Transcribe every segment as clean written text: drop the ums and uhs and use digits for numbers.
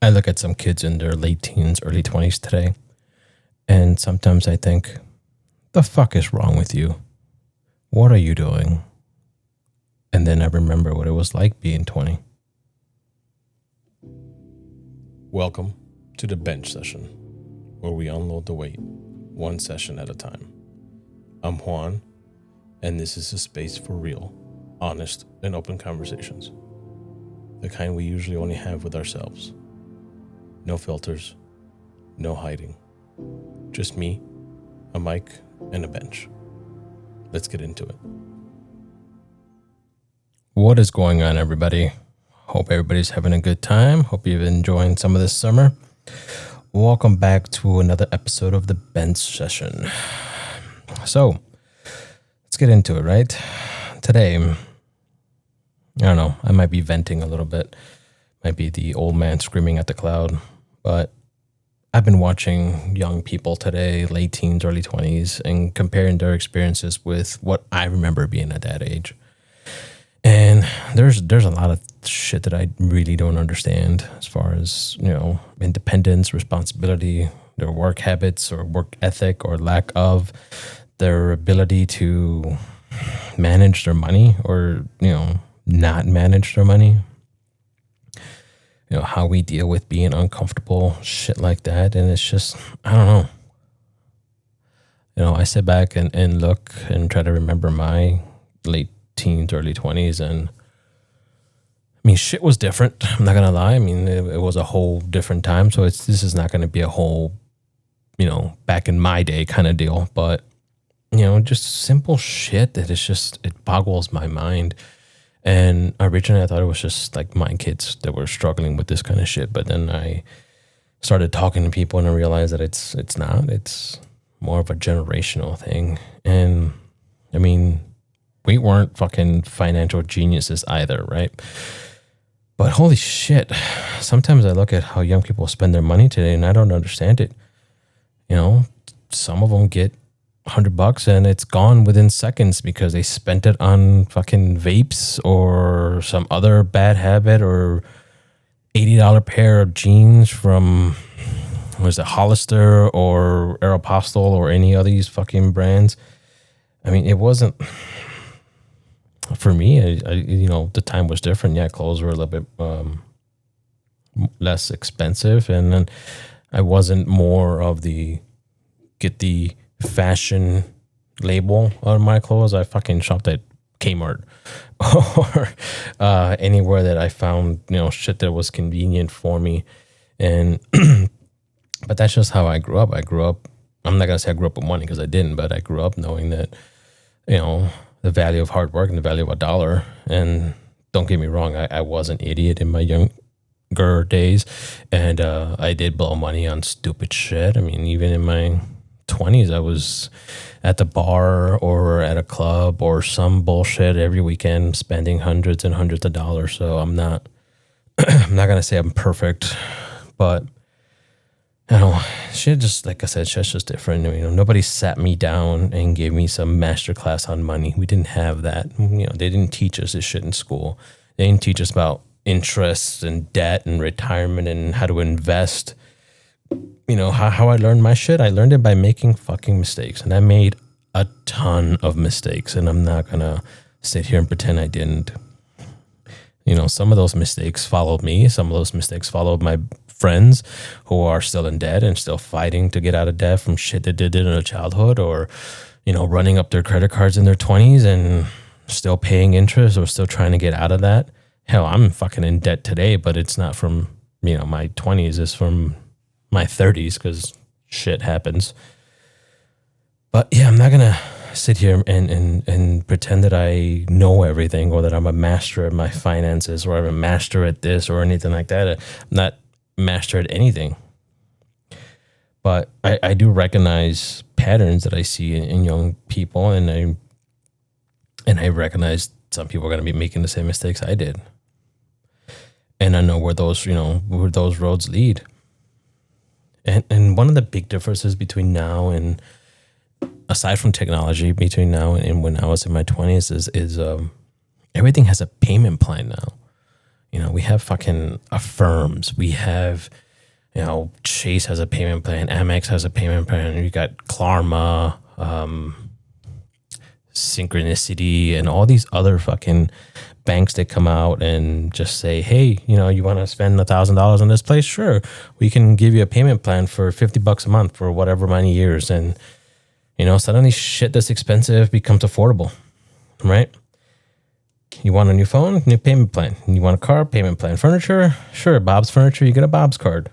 I look at some kids in their late teens, early 20s today, and sometimes I think, the fuck is wrong with you? What are you doing? And then I remember what it was like being 20. Welcome to the bench session, where we unload the weight, one session at a time. I'm Juan, and this is a space for real, honest, and open conversations. The kind we usually only have with ourselves. No filters, no hiding. Just me, a mic, and a bench. Let's get into it. What is going on, everybody? Hope everybody's having a good time. Hope you've enjoying some of this summer. Welcome back to another episode of the bench session. So, let's get into it, right? Today, I don't know, I might be venting a little bit. Might be the old man screaming at the cloud, but I've been watching young people today, late teens, early 20s, and comparing their experiences with what I remember being at that age. And there's a lot of shit that I really don't understand as far as, independence, responsibility, their work habits or work ethic or lack of, their ability to manage their money or, not manage their money. How we deal with being uncomfortable, shit like that. And it's just, I don't know. I sit back and look and try to remember my late teens, early 20s. And I mean, shit was different. I'm not going to lie. I mean, it was a whole different time. So this is not going to be a whole, back in my day kind of deal. But, just simple shit that it boggles my mind. And originally I thought it was just like my kids that were struggling with this kind of shit. But then I started talking to people and I realized that it's not. It's more of a generational thing. And I mean, we weren't fucking financial geniuses either, right? But holy shit, sometimes I look at how young people spend their money today and I don't understand it. Some of them get $100 and it's gone within seconds because they spent it on fucking vapes or some other bad habit or $80 pair of jeans from Hollister or Aeropostale or any of these fucking brands. I mean, it wasn't for me. The time was different. Yeah, clothes were a little bit less expensive, and then I wasn't more of the get the fashion label on my clothes. I fucking shopped at Kmart or anywhere that I found shit that was convenient for me. And but that's just how I grew up. I'm not gonna say I grew up with money because I didn't, but I grew up knowing that the value of hard work and the value of a dollar. And don't get me wrong, I was an idiot in my younger days, and I did blow money on stupid shit. I mean, even in my 20s, I was at the bar or at a club or some bullshit every weekend, spending hundreds and hundreds of dollars. So I'm not gonna say I'm perfect, but shit just, like I said, shit's just different. Nobody sat me down and gave me some master class on money. We didn't have that. They didn't teach us this shit in school. They didn't teach us about interest and debt and retirement and how to invest. How I learned my shit, I learned it by making fucking mistakes. And I made a ton of mistakes. And I'm not going to sit here and pretend I didn't. Some of those mistakes followed me. Some of those mistakes followed my friends who are still in debt and still fighting to get out of debt from shit that they did in their childhood, or, running up their credit cards in their 20s and still paying interest or still trying to get out of that. Hell, I'm fucking in debt today, but it's not from, my 20s. It's from my 30s because shit happens. But yeah, I'm not going to sit here and pretend that I know everything or that I'm a master at my finances or I'm a master at this or anything like that. I'm not master at anything. But I do recognize patterns that I see in young people, and I recognize some people are going to be making the same mistakes I did. And I know where those roads lead. And one of the big differences between now and, aside from technology, between now and when I was in my 20s is everything has a payment plan now. We have fucking Affirms. We have, Chase has a payment plan. Amex has a payment plan. You got Klarma, Synchronicity, and all these other fucking banks that come out and just say, hey, you want to spend $1,000 on this place? Sure. We can give you a payment plan for $50 a month for whatever many years. And, suddenly shit that's expensive becomes affordable, right? You want a new phone? New payment plan. You want a car? Payment plan. Furniture? Sure. Bob's Furniture. You get a Bob's card.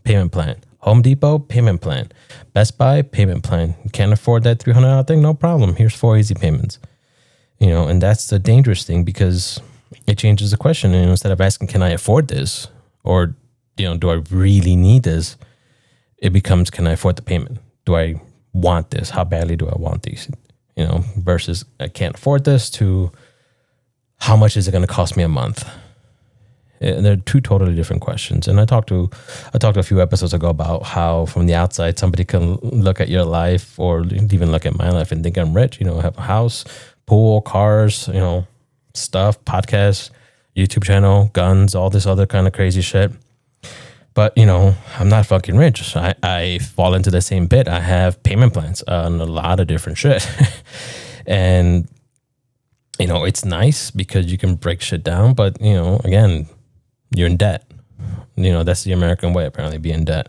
Payment plan. Home Depot? Payment plan. Best Buy? Payment plan. You can't afford that $300 thing? No problem. Here's 4 easy payments. And that's the dangerous thing, because it changes the question. And instead of asking, can I afford this? Or, do I really need this? It becomes, can I afford the payment? Do I want this? How badly do I want these? Versus I can't afford this, to how much is it going to cost me a month? And they're two totally different questions. And I talked a few episodes ago about how from the outside, somebody can look at your life, or even look at my life, and think I'm rich. I have a house, pool, cars, stuff, podcasts, YouTube channel, guns, all this other kind of crazy shit. But, I'm not fucking rich. I fall into the same bit. I have payment plans on a lot of different shit. And, it's nice because you can break shit down. But, again, you're in debt. That's the American way, apparently, be in debt.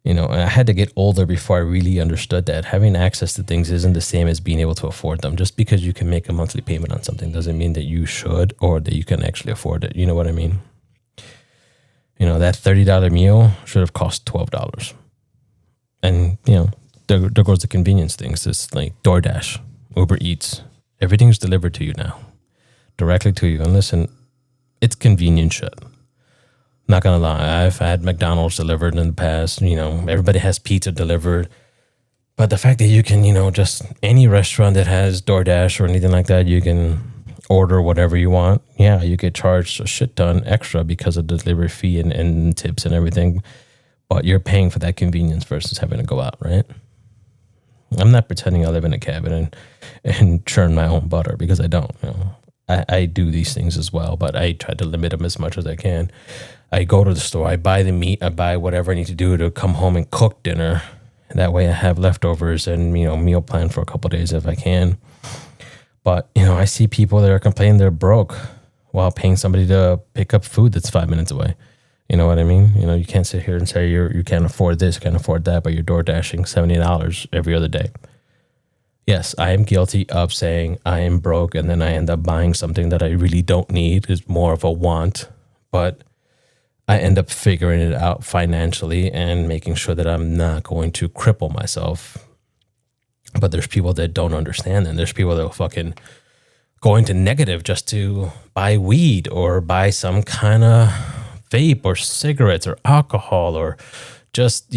And I had to get older before I really understood that having access to things isn't the same as being able to afford them. Just because you can make a monthly payment on something doesn't mean that you should, or that you can actually afford it. You know what I mean? That $30 meal should have cost $12. And, there goes the convenience things. It's like DoorDash, Uber Eats. Everything's delivered to you now, directly to you. And listen, it's convenient shit. Not gonna lie, I've had McDonald's delivered in the past. Everybody has pizza delivered. But the fact that you can, just any restaurant that has DoorDash or anything like that, you can order whatever you want. Yeah, you get charged a shit ton extra because of the delivery fee and tips and everything. But you're paying for that convenience versus having to go out, right? I'm not pretending I live in a cabin and churn my own butter, because I don't. I do these things as well, but I try to limit them as much as I can. I go to the store, I buy the meat, I buy whatever I need to do to come home and cook dinner. That way I have leftovers and, meal plan for a couple of days if I can. But, I see people that are complaining they're broke while paying somebody to pick up food that's 5 minutes away. You know what I mean? You can't sit here and say you can't afford this, can't afford that, but you're door dashing $70 every other day. Yes, I am guilty of saying I am broke, and then I end up buying something that I really don't need. It's more of a want, but I end up figuring it out financially and making sure that I'm not going to cripple myself. But there's people that don't understand, and there's people that will fucking go into negative just to buy weed or buy some kind of vape or cigarettes or alcohol or just,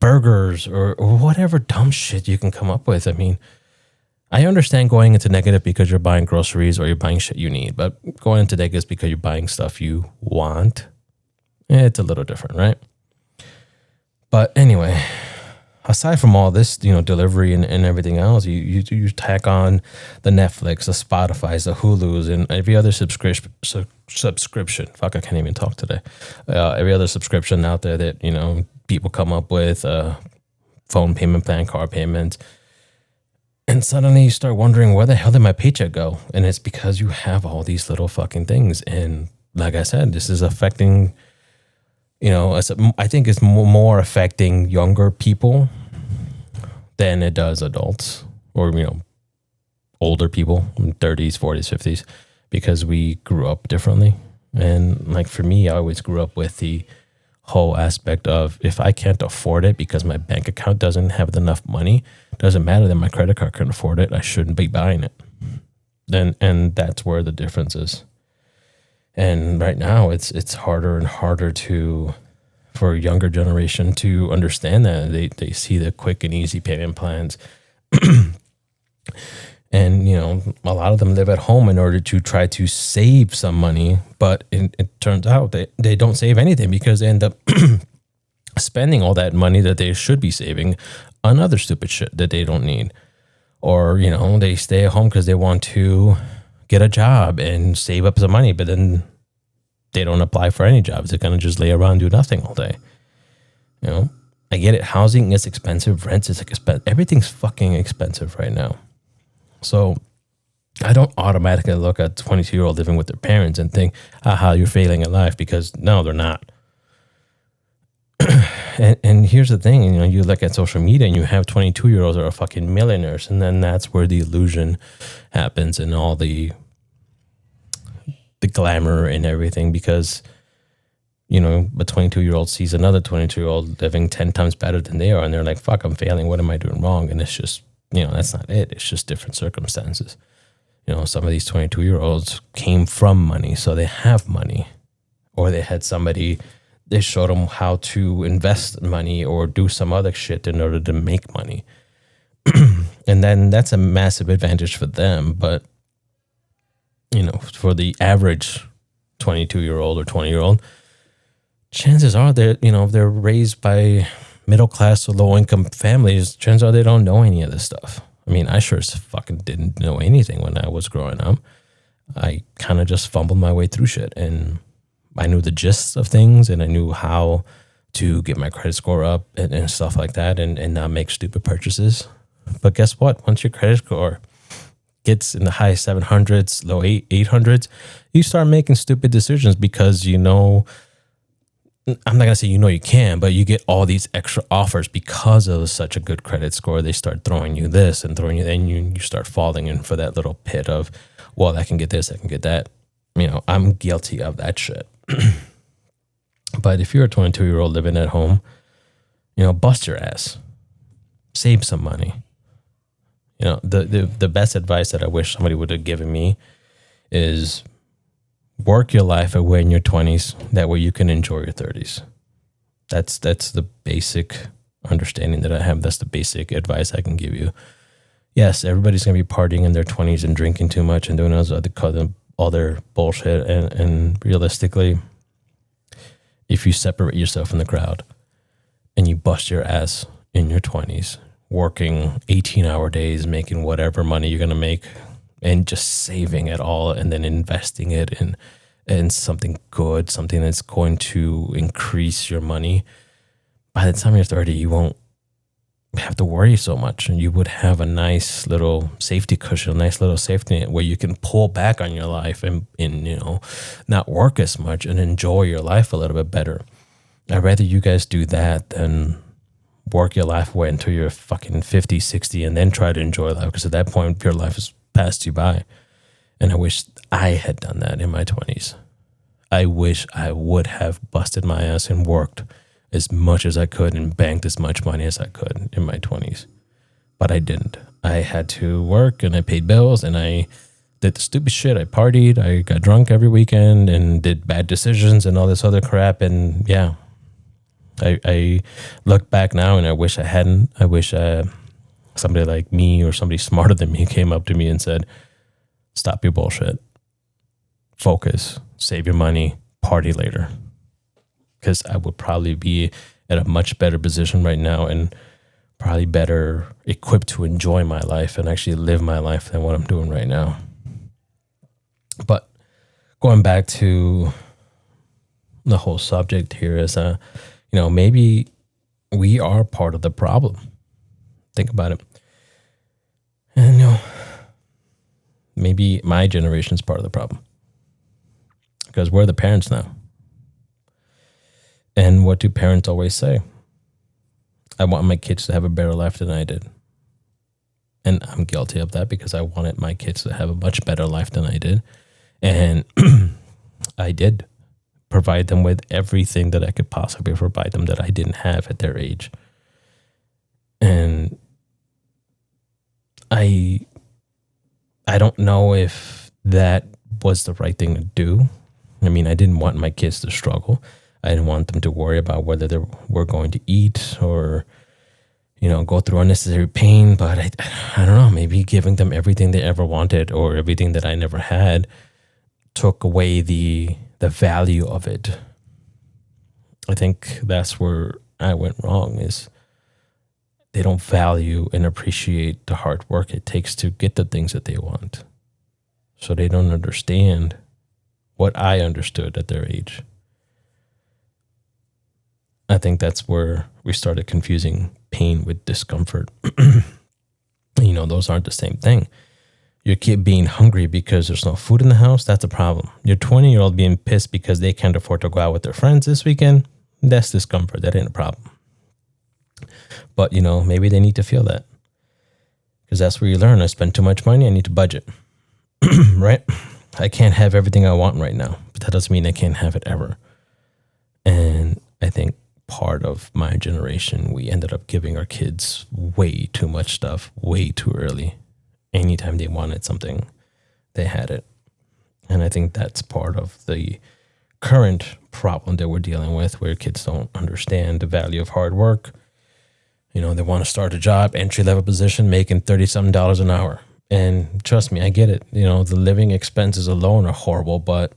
burgers or whatever dumb shit you can come up with. I mean, I understand going into negative because you're buying groceries or you're buying shit you need, but going into negative because you're buying stuff you want, it's a little different, right? But anyway, aside from all this, delivery and everything else, you tack on the Netflix, the Spotifys, the Hulus, and every other subscription. Fuck, I can't even talk today. Every other subscription out there that, people come up with, phone payment plan, car payment. And suddenly you start wondering, where the hell did my paycheck go? And it's because you have all these little fucking things. And like I said, this is affecting, I think it's more affecting younger people than it does adults or, older people, 30s, 40s, 50s, because we grew up differently. And like for me, I always grew up with the whole aspect of, if I can't afford it because my bank account doesn't have enough money, doesn't matter that my credit card can afford it, I shouldn't be buying it. And that's where the difference is. And right now it's harder and harder for a younger generation to understand that. They see the quick and easy payment plans. And, a lot of them live at home in order to try to save some money. But it turns out they don't save anything because they end up spending all that money that they should be saving on other stupid shit that they don't need. Or, they stay at home because they want to get a job and save up some money. But then they don't apply for any jobs. They're going to just lay around and do nothing all day. You know, I get it. Housing is expensive. Rent is expensive. Everything's fucking expensive right now. So I don't automatically look at 22-year-old living with their parents and think, aha, you're failing at life, because no, they're not. And here's the thing, you know, you look at social media and you have 22-year-olds that are fucking millionaires, and then that's where the illusion happens and all the glamour and everything, because, you know, a 22-year-old sees another 22-year-old living 10 times better than they are, and they're like, fuck, I'm failing. What am I doing wrong? And it's just, you know, that's not it. It's just different circumstances. You know, some of these 22-year-olds came from money, so they have money, or they had somebody, they showed them how to invest money or do some other shit in order to make money. And then that's a massive advantage for them. But, you know, for the average 22-year-old or 20-year-old, chances are they're, you know, if they're raised by middle class or low income families, chances are they don't know any of this stuff. I mean, I sure as fucking didn't know anything when I was growing up. I kind of just fumbled my way through shit, and I knew the gist of things, and I knew how to get my credit score up and stuff like that, and not make stupid purchases. But guess what? Once your credit score gets in the high 700s, low 800s, you start making stupid decisions because, you know, I'm not going to say, you know, you can, but you get all these extra offers because of such a good credit score. They start throwing you this and throwing you, and you start falling in for that little pit of, well, I can get this, I can get that. You know, I'm guilty of that shit. But if you're a 22-year-old living at home, you know, bust your ass. Save some money. You know, the best advice that I wish somebody would have given me is work your life away in your 20s. That way you can enjoy your 30s. That's the basic understanding that I have. That's the basic advice I can give you. Yes, everybody's going to be partying in their 20s and drinking too much and doing all their bullshit. And realistically, if you separate yourself from the crowd and you bust your ass in your 20s, working 18-hour days, making whatever money you're going to make, and just saving it all and then investing it in something good, something that's going to increase your money, by the time you're 30, you won't have to worry so much, and you would have a nice little safety cushion, a nice little safety net where you can pull back on your life and you know, not work as much and enjoy your life a little bit better. I'd rather you guys do that than work your life away until you're fucking 50, 60 and then try to enjoy life, because at that point your life has passed you by. And I wish I had done that in my 20s. I wish I would have busted my ass and worked as much as I could and banked as much money as I could in my 20s. But I didn't. I had to work, and I paid bills, and I did the stupid shit. I partied, I got drunk every weekend and did bad decisions and all this other crap. And yeah, I look back now and I wish I hadn't. I wish somebody like me or somebody smarter than me came up to me and said, stop your bullshit. Focus, save your money, party later. Because I would probably be at a much better position right now and probably better equipped to enjoy my life and actually live my life than what I'm doing right now. But going back to the whole subject here is, you know, maybe we are part of the problem. Think about it. And, you know, maybe my generation is part of the problem. Because we're the parents now. And what do parents always say? I want my kids to have a better life than I did. And I'm guilty of that because I wanted my kids to have a much better life than I did. And I did provide them with everything that I could possibly provide them that I didn't have at their age. And I don't know if that was the right thing to do. I mean, I didn't want my kids to struggle. I didn't want them to worry about whether they were going to eat or, you know, go through unnecessary pain. But I don't know, maybe giving them everything they ever wanted or everything that I never had took away the value of it. I think that's where I went wrong, is they don't value and appreciate the hard work it takes to get the things that they want. So they don't understand what I understood at their age. I think that's where we started confusing pain with discomfort. Those aren't the same thing. Your kid being hungry because there's no food in the house, that's a problem. Your 20-year-old being pissed because they can't afford to go out with their friends this weekend, that's discomfort. That ain't a problem. But, maybe they need to feel that. Because that's where you learn. I spend too much money, I need to budget. Right? I can't have everything I want right now, but that doesn't mean I can't have it ever. And I think part of my generation, we ended up giving our kids way too much stuff way too early. Anytime they wanted something, they had it. And I think that's part of the current problem that we're dealing with, where kids don't understand the value of hard work. They want to start a job, entry-level position, making $30-something an hour. And trust me, I get it. The living expenses alone are horrible, but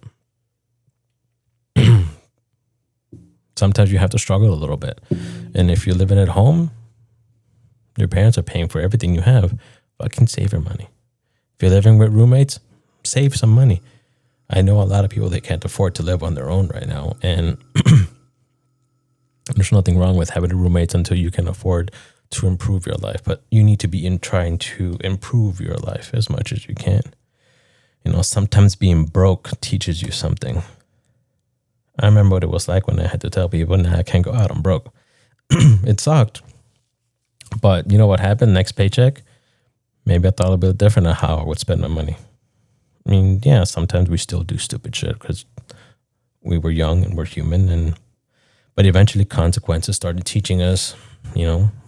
sometimes you have to struggle a little bit. And if you're living at home, your parents are paying for everything you have. Fucking save your money. If you're living with roommates, save some money. I know a lot of people that can't afford to live on their own right now. And there's nothing wrong with having roommates until you can afford to improve your life. But you need to be trying to improve your life as much as you can. Sometimes being broke teaches you something. I remember what it was like when I had to tell people, nah, I can't go out, I'm broke. It sucked. But you know what happened? Next paycheck, maybe I thought a little bit different on how I would spend my money. I mean, yeah, sometimes we still do stupid shit because we were young and we're human. But eventually consequences started teaching us,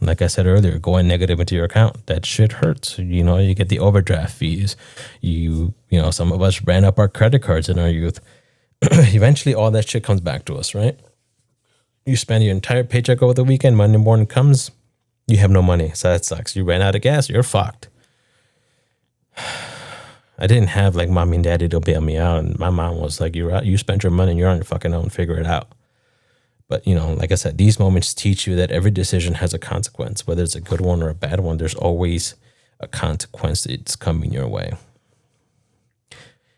like I said earlier, going negative into your account. That shit hurts. You get the overdraft fees. Some of us ran up our credit cards in our youth. Eventually all that shit comes back to us, right? You spend your entire paycheck over the weekend, Monday morning comes, you have no money. So that sucks. You ran out of gas, you're fucked. I didn't have like mommy and daddy to bail me out. And my mom was like, you're out, you spent your money and you're on your fucking own, figure it out. But, like I said, these moments teach you that every decision has a consequence. Whether it's a good one or a bad one, there's always a consequence that's coming your way.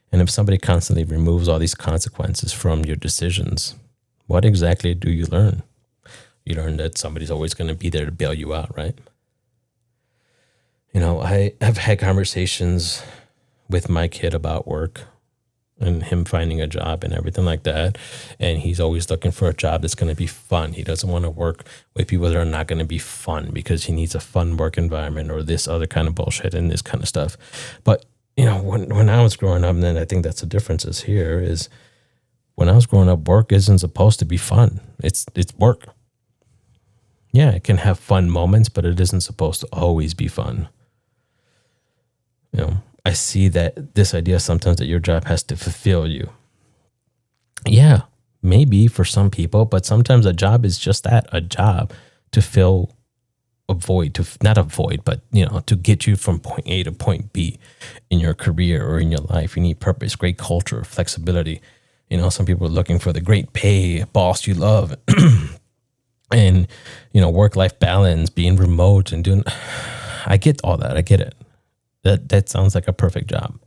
And if somebody constantly removes all these consequences from your decisions, what exactly do you learn? You learn that somebody's always going to be there to bail you out, right? I have had conversations with my kid about work and him finding a job and everything like that. And he's always looking for a job that's going to be fun. He doesn't want to work with people that are not going to be fun because he needs a fun work environment or this other kind of bullshit and this kind of stuff. But, when I was growing up, and then I think that's the difference is here, is when I was growing up, work isn't supposed to be fun. It's work. Yeah, it can have fun moments, but it isn't supposed to always be fun. I see that this idea sometimes that your job has to fulfill you. Yeah, maybe for some people, but sometimes a job is just that, a job to fill a void, not a void, but, to get you from point A to point B in your career or in your life. You need purpose, great culture, flexibility. Some people are looking for the great pay, boss you love, and, work-life balance, being remote and doing, I get all that. I get it. That sounds like a perfect job.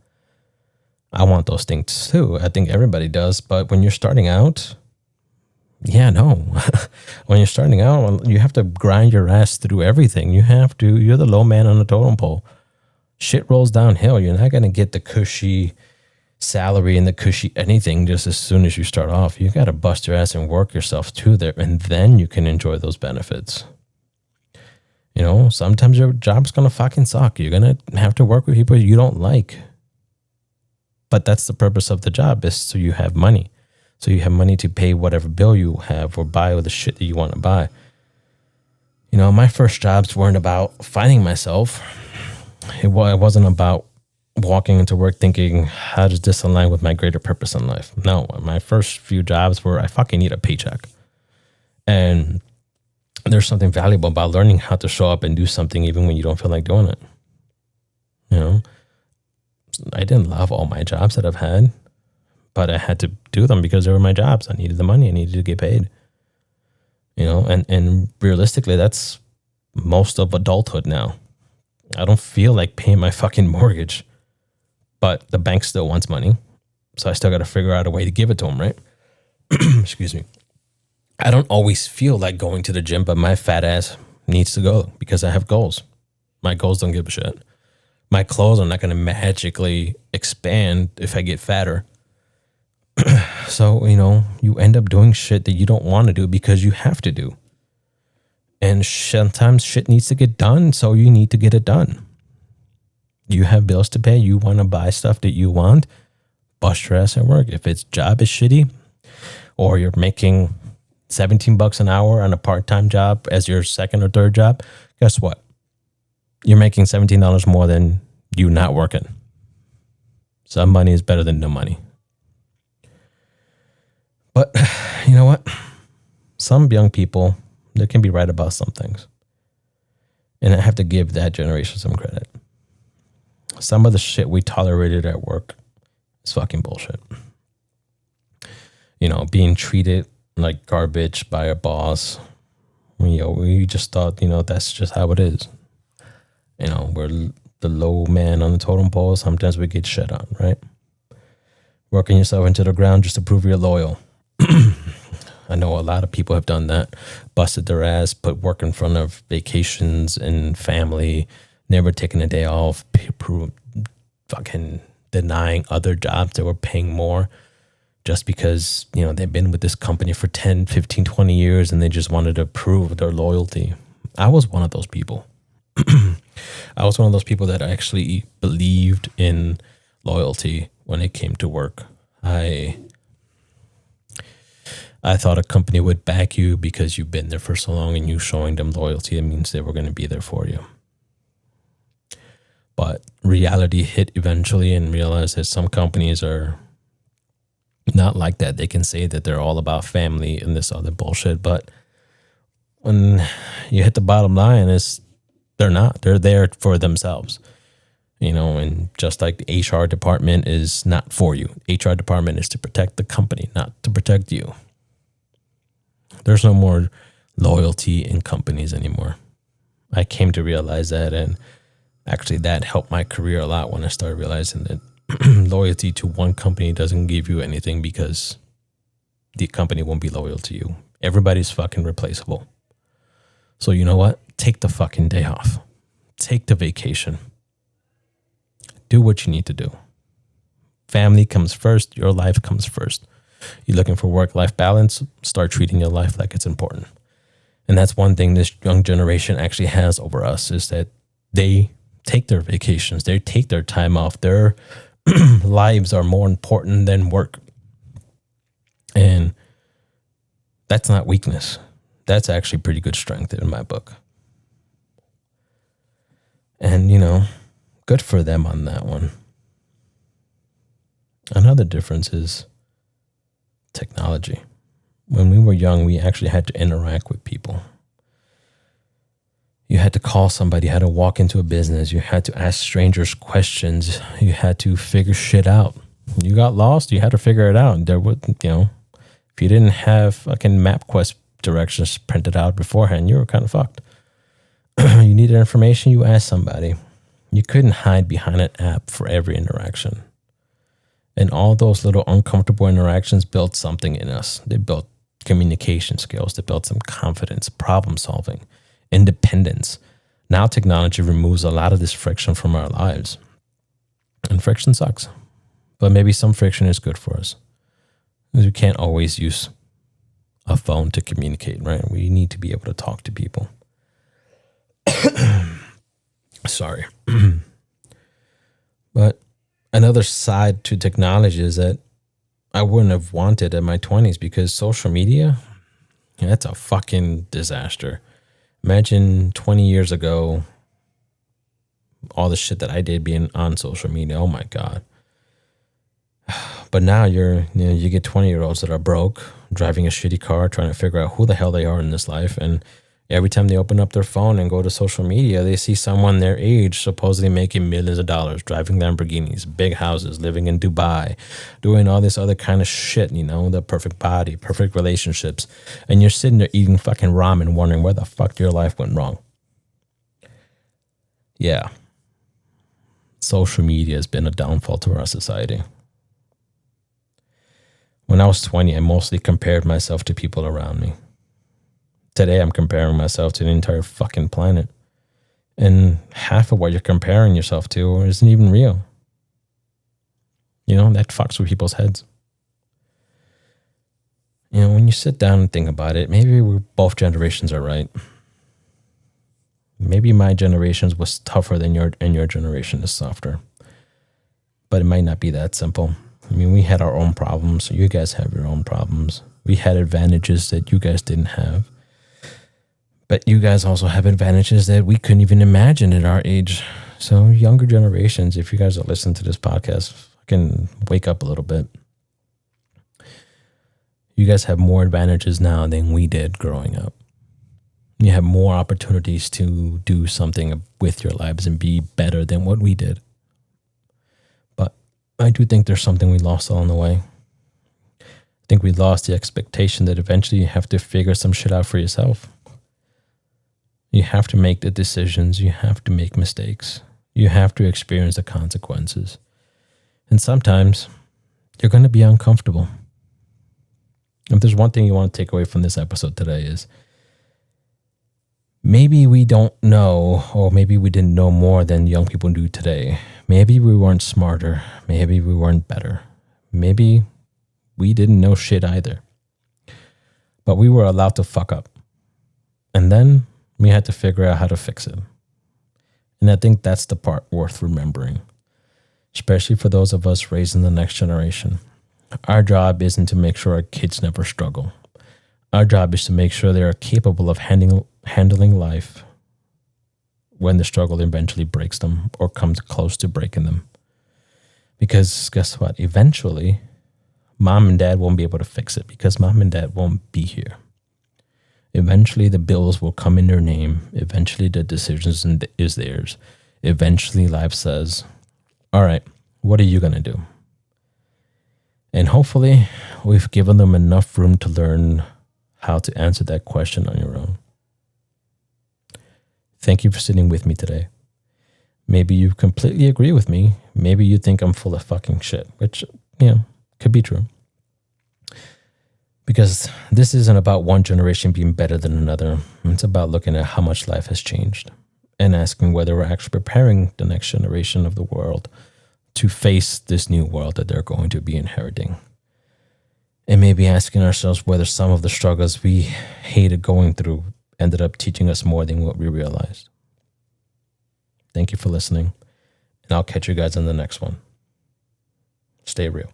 I want those things too. I think everybody does. But when you're starting out, no. When you're starting out, you have to grind your ass through everything. You're the low man on the totem pole. Shit rolls downhill. You're not going to get the cushy salary and the cushy anything just as soon as you start off. You got to bust your ass and work yourself to there, and then you can enjoy those benefits. Sometimes your job's going to fucking suck. You're going to have to work with people you don't like. But that's the purpose of the job, is so you have money. So you have money to pay whatever bill you have or buy all the shit that you want to buy. My first jobs weren't about finding myself. It wasn't about walking into work thinking, how does this align with my greater purpose in life? No, my first few jobs were, I fucking need a paycheck. And there's something valuable about learning how to show up and do something even when you don't feel like doing it. I didn't love all my jobs that I've had, but I had to do them because they were my jobs. I needed the money. I needed to get paid. And realistically, that's most of adulthood now. I don't feel like paying my fucking mortgage, but the bank still wants money. So I still got to figure out a way to give it to them, right? Excuse me. I don't always feel like going to the gym, but my fat ass needs to go because I have goals. My goals don't give a shit. My clothes are not going to magically expand if I get fatter. So, you end up doing shit that you don't want to do because you have to do. And sometimes shit needs to get done, so you need to get it done. You have bills to pay. You want to buy stuff that you want. Bust your ass at work. If its job is shitty or you're making $17 an hour on a part-time job as your second or third job, guess what? You're making $17 more than you not working. Some money is better than no money. But you know what? Some young people, they can be right about some things. And I have to give that generation some credit. Some of the shit we tolerated at work is fucking bullshit. Being treated like garbage by a boss. We just thought, that's just how it is. We're the low man on the totem pole. Sometimes we get shit on, right? Working yourself into the ground just to prove you're loyal. I know a lot of people have done that. Busted their ass, put work in front of vacations and family, never taking a day off, fucking denying other jobs that were paying more just because, they've been with this company for 10, 15, 20 years and they just wanted to prove their loyalty. I was one of those people. I was one of those people that actually believed in loyalty when it came to work. I thought a company would back you because you've been there for so long and you showing them loyalty. It means they were going to be there for you. But reality hit eventually and realized that some companies are not like that. They can say that they're all about family and this other bullshit. But when you hit the bottom line, they're not. They're there for themselves. And just like the HR department is not for you. HR department is to protect the company, not to protect you. There's no more loyalty in companies anymore. I came to realize that, and actually that helped my career a lot when I started realizing that loyalty to one company doesn't give you anything because the company won't be loyal to you. Everybody's fucking replaceable. So you know what? Take the fucking day off. Take the vacation. Do what you need to do. Family comes first. Your life comes first. You're looking for work-life balance, start treating your life like it's important. And that's one thing this young generation actually has over us is that they take their vacations. They take their time off. Their lives are more important than work. And that's not weakness. That's actually pretty good strength in my book. And, good for them on that one. Another difference is technology. When we were young, we actually had to interact with people. You had to call somebody, you had to walk into a business, you had to ask strangers questions, you had to figure shit out. You got lost, you had to figure it out. There would, if you didn't have fucking MapQuest directions printed out beforehand, you were kind of fucked. You needed information, you asked somebody. You couldn't hide behind an app for every interaction. And all those little uncomfortable interactions built something in us. They built communication skills. They built some confidence, problem solving, independence. Now technology removes a lot of this friction from our lives. And friction sucks. But maybe some friction is good for us. Because we can't always use a phone to communicate, right? We need to be able to talk to people. Sorry. But another side to technology is that I wouldn't have wanted in my 20s because social media, that's a fucking disaster. Imagine 20 years ago, all the shit that I did being on social media. Oh my God. But now you get 20-year-olds that are broke, driving a shitty car, trying to figure out who the hell they are in this life. And every time they open up their phone and go to social media, they see someone their age supposedly making millions of dollars, driving Lamborghinis, big houses, living in Dubai, doing all this other kind of shit, the perfect body, perfect relationships. And you're sitting there eating fucking ramen wondering where the fuck your life went wrong. Yeah. Social media has been a downfall to our society. When I was 20, I mostly compared myself to people around me. Today, I'm comparing myself to the entire fucking planet. And half of what you're comparing yourself to isn't even real. That fucks with people's heads. When you sit down and think about it, maybe both generations are right. Maybe my generation was tougher than your generation is softer. But it might not be that simple. We had our own problems, so you guys have your own problems. We had advantages that you guys didn't have. But you guys also have advantages that we couldn't even imagine at our age. So younger generations, if you guys are listening to this podcast, fucking wake up a little bit. You guys have more advantages now than we did growing up. You have more opportunities to do something with your lives and be better than what we did. But I do think there's something we lost along the way. I think we lost the expectation that eventually you have to figure some shit out for yourself. You have to make the decisions. You have to make mistakes. You have to experience the consequences. And sometimes you're going to be uncomfortable. If there's one thing you want to take away from this episode today is maybe we don't know, or maybe we didn't know more than young people do today. Maybe we weren't smarter. Maybe we weren't better. Maybe we didn't know shit either. But we were allowed to fuck up. And then we had to figure out how to fix it. And I think that's the part worth remembering, especially for those of us raising the next generation. Our job isn't to make sure our kids never struggle. Our job is to make sure they are capable of handling life when the struggle eventually breaks them or comes close to breaking them. Because guess what? Eventually, mom and dad won't be able to fix it because mom and dad won't be here. Eventually, the bills will come in their name. Eventually, the decisions is theirs. Eventually, life says, all right, what are you going to do? And hopefully, we've given them enough room to learn how to answer that question on your own. Thank you for sitting with me today. Maybe you completely agree with me. Maybe you think I'm full of fucking shit, which, could be true. Because this isn't about one generation being better than another. It's about looking at how much life has changed and asking whether we're actually preparing the next generation of the world to face this new world that they're going to be inheriting. And maybe asking ourselves whether some of the struggles we hated going through ended up teaching us more than what we realized. Thank you for listening, and I'll catch you guys in the next one. Stay real.